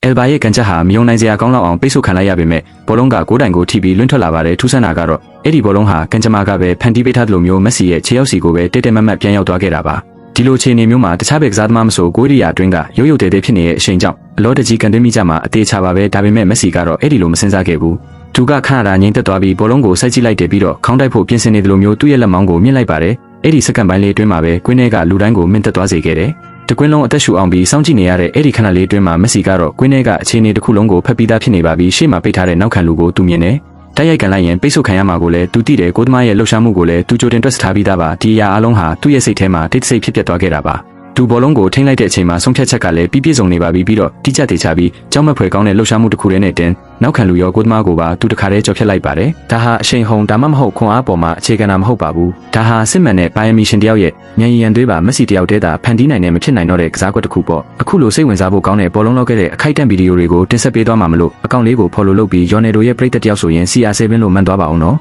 Elba ရဲ့ကန်ချက်ဟာမယုံနိုင်စရာကောင်းလောက်အောင်ပိတ်ဆို့ခံလိုက်ရပေမဲ့ဘောလုံးက9တိုင်ကိုထိပြီးလွင့်ထွက်လာပါတယ်ထူးဆန်းတာကတော့အဲ့ဒီဘောလုံးဟာကန်ဂျမာကပဲဖန်တီးပေးထားသလိုမျိုးမက်ဆီရဲ့ခြေရောက်စီကိုပဲတိတ်တိတ်မတ်မတ်ပြန်ရောက်သွားခဲ့တာပါဒီလိုအခြေအနေမျိုးမှာတခြားဘက်ကစားသမားမဆိုကိုရီးယားအတွင်းကရုပ်ရုပ်တဲတဲဖြစ်နေတဲ့အချိန်ကြောင့်အလောတကြီးကန်သွင်းမိကြမှာအသေးချပါပဲဒါပေမဲ့မက်ဆီကတော့အဲ့ဒီလိုမစင်စားခဲ့ဘူးသူကခဏတာငိမ့်သက်သွားပြီးဘောလုံးကိုစိုက်ကြည့်လိုက်တယ်ပြီးတော့ခေါင်းတိုက်ဖို့ပြင်ဆင်နေတယ်လို့မျိုးသူ့ရဲ့လက်မောင်းကိုမြင့်လိုက်ပါတယ်အဲ့ဒီစက္ကန့်ပိုင်းလေးအတွင်းမှာပဲကွင်းထဲကလူတိုင်းကိုမင့်သက်သွားစေခဲ့တယ်တကွင်းလုံးအသက်ရှူအောင်ပြီးစောင့်ကြည့်နေရတဲ့အဲ့ဒီခဏလေးအတွင်းမှာမက်ဆီကတော့ကွင်းထဲကအခြေအနေတစ်ခုလုံးကိုဖက်ပြီးသားဖြစ်နေပါပြီရှေ့မှာပိတ်ထားတဲ့နောက်ခံလူကိုသူမြင်တယ်တိုက်ရိုက်ကန်လိုက်ရင်ပိတ်ဆို့ခံရမှာကိုလည်းသူသိတယ်ကိုသမားရဲ့လှုပ်ရှားမှုကိုလည်းသူကြိုတင်တွက်ဆထားပြီးသားပါဒီအရာအလုံးဟာသူ့ရဲ့စိတ်ထဲမှာတိတ်ဆိတ်ဖြစ်ပျက်သွားခဲ့တာပါသူဘောလုံးကိုထိန်းလိုက်တဲ့အချိန်မှာဆုံးဖြတ်ချက်ကလည်းပြည့်စုံနေပါပြီပြီးတော့တိကျသေးချပြီးကြောက်မက်ဖွယ်ကောင်းတဲ့လှုပ်ရှားမှုတစ်ခုတည်းနဲ့တင်နောက်ခံလူရောကိုသမားကိုပါသူတခါတည်းကြော်ဖြတ်လိုက်ပါတယ်ဒါဟာအရှိန်ဟုန်ဒါမှမဟုတ်ခွန်အားပေါ်မှာအခြေခံတာမဟုတ်ပါဘူးဒါဟာစစ်မှန်တဲ့ဘိုင်ယမီရှင်တယောက်ရဲ့ဉာဏ်ရည်ရန်သွေးပါမက်ဆီတယောက်တည်းသာဖန်တီးနိုင်တဲ့မဖြစ်နိုင်တော့တဲ့ကစားကွက်တစ်ခုပေါ့အခုလိုစိတ်ဝင်စားဖို့ကောင်းတဲ့ဘောလုံးလောက်ခဲ့တဲ့အခိုက်အတန့်ဗီဒီယိုတွေကိုတင်ဆက်ပေးသွားမှာမလို့အကောင့်လေးကို follow လုပ်ပြီး Ronaldo ရဲ့ပရိသတ်တယောက်ဆိုရင် CR7 လို့မှန်သွားပါအောင်နော်